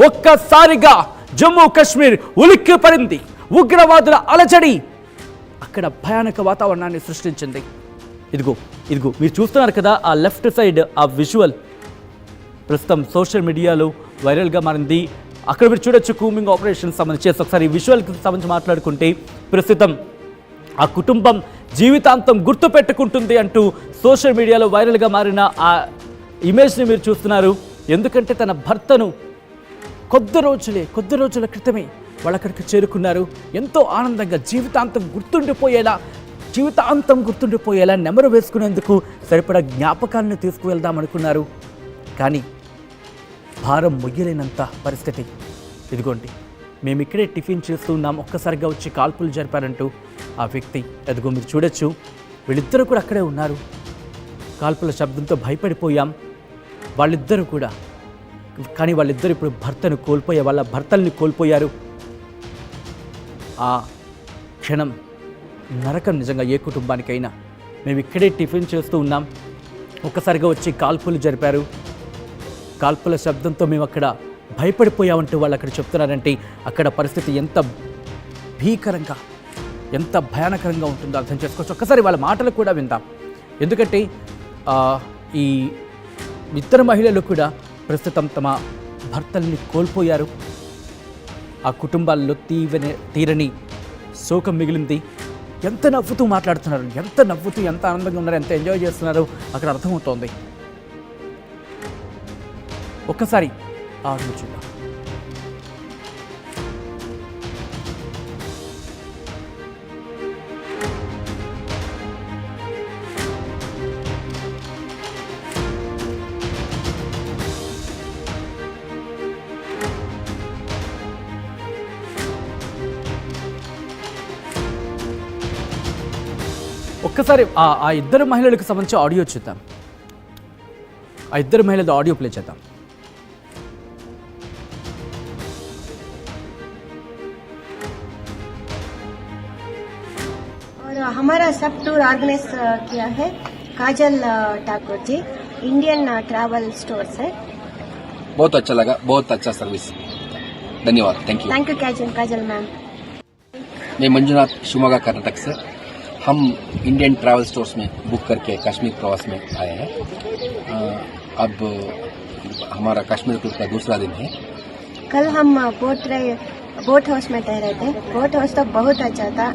ఒక్కసారిగా జమ్మూ కాశ్మీర్ ఉలిక్కి పడింది. ఉగ్రవాదుల అలజడి అక్కడ భయానక వాతావరణాన్ని సృష్టించింది. ఇదిగో ఇదిగో మీరు చూస్తున్నారు కదా, ఆ లెఫ్ట్ సైడ్ ఆ విజువల్ ప్రస్తుతం సోషల్ మీడియాలో వైరల్గా మారింది. అక్కడ మీరు చూడొచ్చు కూమింగ్ ఆపరేషన్ సంబంధించి. ఒకసారి ఈ విజువల్కి సంబంధించి మాట్లాడుకుంటే, ప్రస్తుతం ఆ కుటుంబం జీవితాంతం గుర్తు పెట్టుకుంటుంది అంటూ సోషల్ మీడియాలో వైరల్గా మారిన ఆ ఇమేజ్ని మీరు చూస్తున్నారు. ఎందుకంటే తన భర్తను కొద్ది రోజుల క్రితమే వాళ్ళు అక్కడికి చేరుకున్నారు. ఎంతో ఆనందంగా జీవితాంతం గుర్తుండిపోయేలా నెమరు వేసుకునేందుకు సరిపడా జ్ఞాపకాలను తీసుకువెళ్దాం అనుకున్నారు. కానీ భారం మొయ్యలేనంత పరిస్థితి. ఇదిగోండి, మేము ఇక్కడే టిఫిన్ చేస్తూ ఉన్నాం, ఒక్కసారిగా వచ్చి కాల్పులు జరిపారంటూ ఆ వ్యక్తి. ఎదుగో మీరు చూడొచ్చు, వీళ్ళిద్దరూ కూడా అక్కడే ఉన్నారు. కాల్పుల శబ్దంతో భయపడిపోయాం వాళ్ళిద్దరూ కూడా. కానీ వాళ్ళిద్దరు ఇప్పుడు వాళ్ళ భర్తల్ని కోల్పోయారు. ఆ క్షణం నరకం నిజంగా ఏ కుటుంబానికైనా. మేము ఇక్కడే టిఫిన్ చేస్తూ ఉన్నాం, ఒక్కసారిగా వచ్చి కాల్పులు జరిపారు. కాల్పుల శబ్దంతో మేము అక్కడ భయపడిపోయామంటూ వాళ్ళు అక్కడ చెప్తున్నారంటే అక్కడ పరిస్థితి ఎంత భీకరంగా, ఎంత భయానకరంగా ఉంటుందో అర్థం చేసుకోవచ్చు. ఒక్కసారి వాళ్ళ మాటలు కూడా విందాం. ఎందుకంటే ఈ ఇద్దరు మహిళలు కూడా ప్రస్తుతం తమ భర్తల్ని కోల్పోయారు. ఆ కుటుంబాల్లో తీరని శోకం మిగిలింది. ఎంత నవ్వుతూ మాట్లాడుతున్నారు, ఎంత ఆనందంగా ఉన్నారు, ఎంత ఎంజాయ్ చేస్తున్నారు అక్కడ అర్థమవుతోంది. ఒక్కసారి చూద్దాం. ఒక్కసారి ఆ ఇద్దరు మహిళలకు సంబంధించి ఆడియో చూద్దాం. ఆ ఇద్దరు మహిళల ఆడియో ప్లే చేద్దాం. हमारा सब टूर ऑर्गेनाइज किया है काजल Thakur ji, Indian travel store से. बहुत अच्छा लगा, बहुत अच्छा सर्विस, धन्यवाद. Thank you Kajal ma'am. मैं मंजुनाथ, शिवमोगा, कर्नाटक से. हम इंडियन ट्रैवल स्टोर्स में बुक करके कश्मीर प्रवास में आए हैं. अब हमारा कश्मीर टूर का दूसरा दिन है. कल हम बोट हाउस में ठहरे थे. बोट हाउस तो बहुत अच्छा था.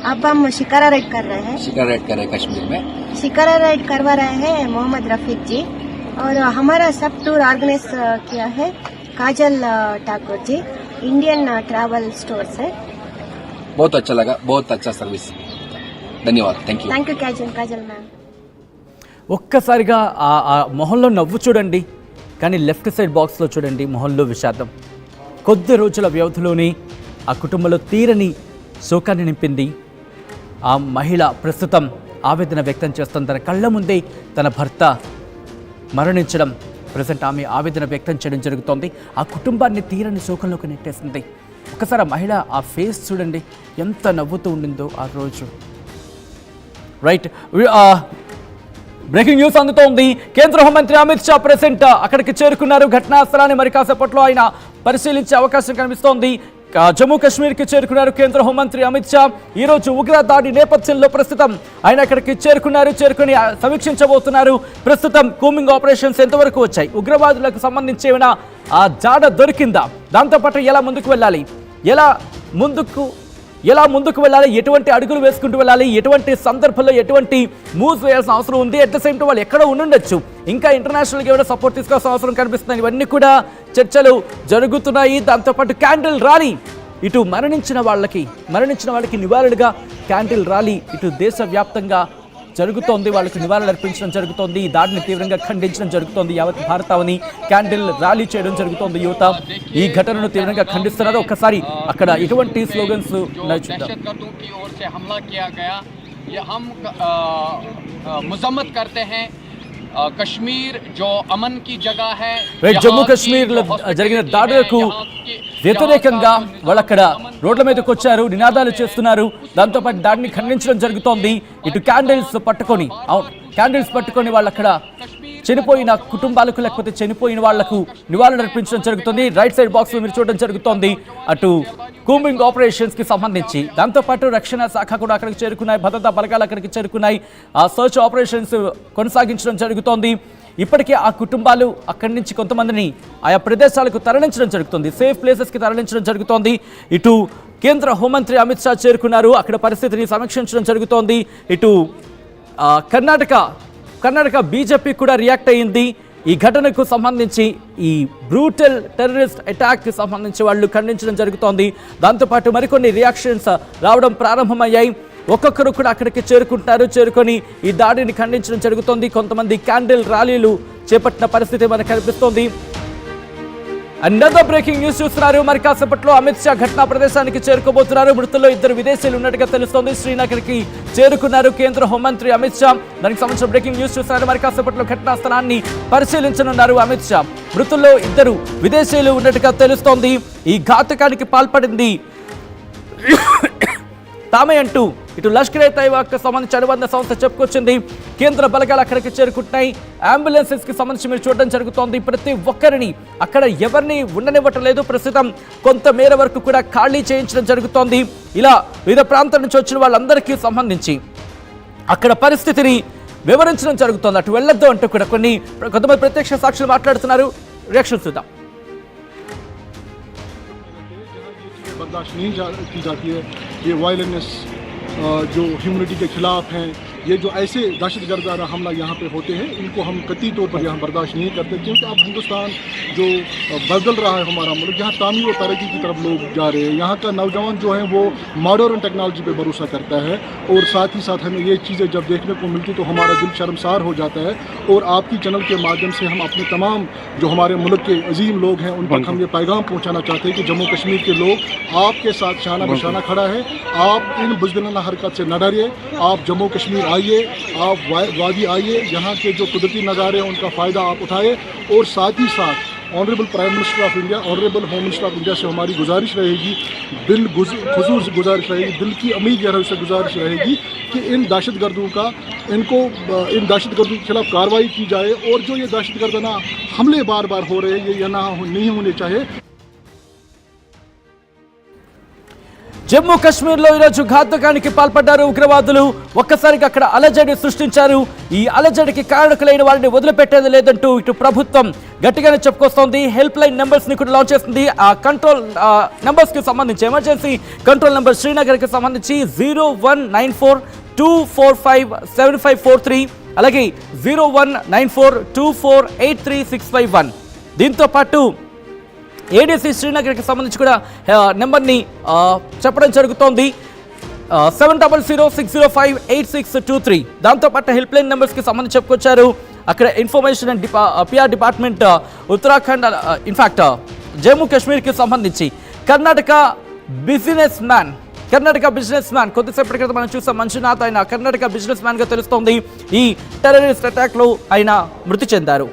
अब हम शिकारा राइड कर रहे हैं. कश्मीर में शिकारा राइड करवा रहे हैं मोहम्मद रफीक जी. और हमारा सब टूर ऑर्गेनाइज किया है काजल Thakur ji, Indian travel store से. बहुत अच्छा लगा, बहुत अच्छा सर्विस, धन्यवाद. Thank you Kajal ma'am. ఒక్కసారిగా ఆ మొహంలో నవ్వు చూడండి, కానీ లెఫ్ట్ సైడ్ బాక్స్లో చూడండి మొహంలో విషాదం. కొద్ది రోజుల వ్యవధిలోనే ఆ కుటుంబంలో తీరని శోకాన్ని నింపింది. ఆ మహిళ ప్రస్తుతం ఆవేదన వ్యక్తం చేస్తుంది. తన కళ్ళ ముందే తన భర్త మరణించడం, ప్రజెంట్ ఆమె ఆవేదన వ్యక్తం చేయడం జరుగుతోంది. ఆ కుటుంబాన్ని తీరని శోకంలోకి నెట్టేసింది. ఒకసారి ఆ మహిళ ఆ ఫేస్ చూడండి, ఎంత నవ్వుతూ ఉండిందో ఆ రోజు. రైట్, బ్రేకింగ్ న్యూస్ అందుతోంది. కేంద్ర హోంమంత్రి అమిత్ షా ప్రెసెంట్ అక్కడికి చేరుకున్నారు. ఘటనా స్థలాన్ని మరి కాసేపట్లో ఆయన పరిశీలించే అవకాశం కనిపిస్తోంది. జమ్మూ కాశ్మీర్కి చేరుకున్నారు కేంద్ర హోంమంత్రి అమిత్ షా. ఈరోజు ఉగ్ర దాడి నేపథ్యంలో ప్రస్తుతం ఆయన అక్కడికి చేరుకుని సమీక్షించబోతున్నారు. ప్రస్తుతం కూమింగ్ ఆపరేషన్స్ ఎంతవరకు వచ్చాయి, ఉగ్రవాదులకు సంబంధించి ఏమైనా ఆ జాడ దొరికిందా, దాంతోపాటు ఎలా ముందుకు వెళ్ళాలి, ఎలా ముందుకు వెళ్ళాలి, ఎటువంటి అడుగులు వేసుకుంటూ వెళ్ళాలి, ఎటువంటి సందర్భంలో ఎటువంటి మూవ్స్ వేయాల్సిన అవసరం ఉంది, అట్ ద సేమ్ టైం వాళ్ళు ఎక్కడ ఉండుండొచ్చు, ఇంకా ఇంటర్నేషనల్గా ఏమైనా సపోర్ట్ తీసుకోవాల్సిన అవసరం కనిపిస్తుంది. ఇవన్నీ కూడా చర్చలు జరుగుతున్నాయి. దాంతోపాటు క్యాండిల్ ర్యాలీ, ఇటు మరణించిన వాళ్ళకి నివాళులుగా క్యాండిల్ ర్యాలీ ఇటు దేశవ్యాప్తంగా జరుగుతోంది. వాళ్ళకు నివాళులు అర్పించడం జరుగుతోంది. ఈ దాడిని తీవ్రంగా ఖండించడం జరుగుతోంది. యావత్ భారతావని క్యాండిల్ ర్యాలీ చేయడం జరుగుతోంది. యువత ఈ ఘటనను తీవ్రంగా ఖండిస్తున్నారు. ఒక్కసారి అక్కడ ఎటువంటి స్లోగన్స్ మజమ్మత్ करते हैं. कश्मीर जो अमन की जगह है. జమ్మూ కాశ్మీర్లో జరిగిన దాడులకు వ్యతిరేకంగా వాళ్ళు అక్కడ రోడ్ల మీదకి వచ్చారు, నినాదాలు చేస్తున్నారు. దాంతోపాటు దాడిని ఖండించడం జరుగుతోంది. ఇటు క్యాండిల్స్ పట్టుకొని వాళ్ళు అక్కడ చనిపోయిన కుటుంబాలకు లేకపోతే చనిపోయిన వాళ్లకు నివాళులు అర్పించడం జరుగుతుంది. రైట్ సైడ్ బాక్స్ లో మీరు చూడడం జరుగుతోంది. అటు కూంబింగ్ ఆపరేషన్స్ కి సంబంధించి దాంతోపాటు రక్షణ శాఖ కూడా అక్కడికి చేరుకున్నాయి, భద్రతా బలగాలు అక్కడికి చేరుకున్నాయి. ఆ సర్చ్ ఆపరేషన్స్ కొనసాగించడం జరుగుతోంది. ఇప్పటికే ఆ కుటుంబాలు అక్కడి నుంచి కొంతమందిని ఆయా ప్రదేశాలకు తరలించడం జరుగుతుంది, సేఫ్ ప్లేసెస్కి తరలించడం జరుగుతోంది. ఇటు కేంద్ర హోంమంత్రి అమిత్ షా చేరుకున్నారు, అక్కడ పరిస్థితిని సమీక్షించడం జరుగుతోంది. ఇటు కర్ణాటక బీజేపీ కూడా రియాక్ట్ అయ్యింది. ఈ ఘటనకు సంబంధించి ఈ బ్రూటల్ టెర్రరిస్ట్ అటాక్కి సంబంధించి వాళ్ళు ఖండించడం జరుగుతోంది. దాంతోపాటు మరికొన్ని రియాక్షన్స్ రావడం ప్రారంభమయ్యాయి. ఒక్కొక్కరు కూడా అక్కడికి చేరుకుంటున్నారు, చేరుకొని ఈ దాడిని ఖండించడం జరుగుతోంది. కొంతమంది క్యాండిల్ ర్యాలీలు చేపట్టిన పరిస్థితి మనకు కనిపిస్తోంది. అనదర్ బ్రేకింగ్ న్యూస్ చూస్తున్నారు. మరి కాసేపట్లో అమిత్ షా ఘటనా ప్రదేశానికి చేరుకోబోతున్నారు. మృతుల్లో 2 విదేశీయులు ఉన్నట్టుగా తెలుస్తోంది. శ్రీనగర్కి చేరుకున్నారు కేంద్ర హోంమంత్రి అమిత్ షా. దానికి సంబంధించిన బ్రేకింగ్ న్యూస్ చూస్తున్నారు. మరి కాసేపట్లో ఘటనా స్థలాన్ని పరిశీలించనున్నారు అమిత్ షా. మృతుల్లో 2 విదేశీయులు ఉన్నట్టుగా తెలుస్తోంది. ఈ ఘాతకానికి పాల్పడింది తామే అంటూ ఇటు లష్కర్ ఏ తైబాకు సంబంధించి అనుబంధ సంస్థ చెప్పుకొచ్చింది. కేంద్ర బలగాలు అక్కడికి చేరుకుంటున్నాయి. అంబులెన్సెస్ కి సంబంధించి మీరు చూడడం జరుగుతోంది. ప్రతి ఒక్కరిని అక్కడ ఎవరిని ఉండనివ్వటం లేదు. ప్రస్తుతం కొంత మేర వరకు కూడా ఖాళీ చేయించడం జరుగుతోంది. ఇలా వివిధ ప్రాంతాల నుంచి వచ్చిన వాళ్ళందరికీ సంబంధించి అక్కడ పరిస్థితిని వివరించడం జరుగుతోంది. అటు వెళ్ళొద్దు అంటూ కూడా కొంతమంది ప్రత్యక్ష సాక్షులు మాట్లాడుతున్నారు. రియాక్షన్ చూద్దాం. बर्दाश्त नहीं की जाती है। ये वायलेंस जो ह्यूमनिटी के खिलाफ हैं, ये जो ऐसे दहशतगर्दाना हमला यहाँ पे होते हैं, इनको हम कतई तौर पर यहाँ बर्दाश्त नहीं करते। क्योंकि अब हिंदुस्तान जो बदल रहा है हमारा मुल्क, यहाँ तामीर और तरक्की की तरफ लोग जा रहे हैं। यहाँ का नौजवान जो है वो मॉडर्न टेक्नोलॉजी पे भरोसा करता है और साथ ही साथ हमें ये चीज़ें जब देखने को मिलती तो हमारा दिल शर्मसार हो जाता है। और आपकी चैनल के माध्यम से हम अपने तमाम जो हमारे मुल्क के अजीम लोग हैं उन तक हम ये पैगाम पहुँचाना चाहते हैं कि जम्मू कश्मीर के लोग आपके साथ शाना बशाना खड़ा है। आप इन बुज़दिलाना हरकत से न डरिए, आप जम्मू कश्मीर आइए, आप वादी आइए, यहाँ के जो कुदरती नज़ारे हैं उनका फ़ायदा आप उठाए। और साथ ही साथ honourable prime minister of India, honourable home minister of India से हमारी गुजारिश रहेगी, खुसूस गुजारिश रहेगी, दिल की अमीर गहराई से गुजारिश रहेगी कि इन दहशतगर्दों के खिलाफ कार्रवाई की जाए। और जो ये दहशतगर्दाना हमले बार बार हो रहे हैं ये नहीं होने चाहिए। జమ్మూ కాశ్మీర్లో ఈరోజు ఘాతుకానికి పాల్పడ్డారు ఉగ్రవాదులు. ఒక్కసారిగా అక్కడ అలజడి సృష్టించారు. ఈ అలజడికి కారణకులైన వారిని వదిలిపెట్టేది లేదంటూ ఇటు ప్రభుత్వం గట్టిగానే చెప్పుకొస్తోంది. హెల్ప్ లైన్ నెంబర్స్ని కూడా లాంచ్ చేస్తుంది. ఆ కంట్రోల్ నెంబర్స్కి సంబంధించి ఎమర్జెన్సీ కంట్రోల్ నెంబర్ శ్రీనగర్కి సంబంధించి 019424575543 అలాగే 019424836551. దీంతో పాటు ఏడీసీ శ్రీనగర్కి సంబంధించి కూడా నెంబర్ని చెప్పడం జరుగుతోంది 7006058623. దాంతోపాటు హెల్ప్ లైన్ నెంబర్స్కి సంబంధించి చెప్పుకొచ్చారు. అక్కడ information and PR department Uttarakhand in fact Jammu కాశ్మీర్కి సంబంధించి కర్ణాటక బిజినెస్ మ్యాన్ కొద్దిసేపటి క్రితం మనం చూసాం మంజునాథ్, ఆయన కర్ణాటక బిజినెస్ మ్యాన్గా తెలుస్తోంది. ఈ టెర్రరిస్ట్ అటాక్లో ఆయన మృతి చెందారు.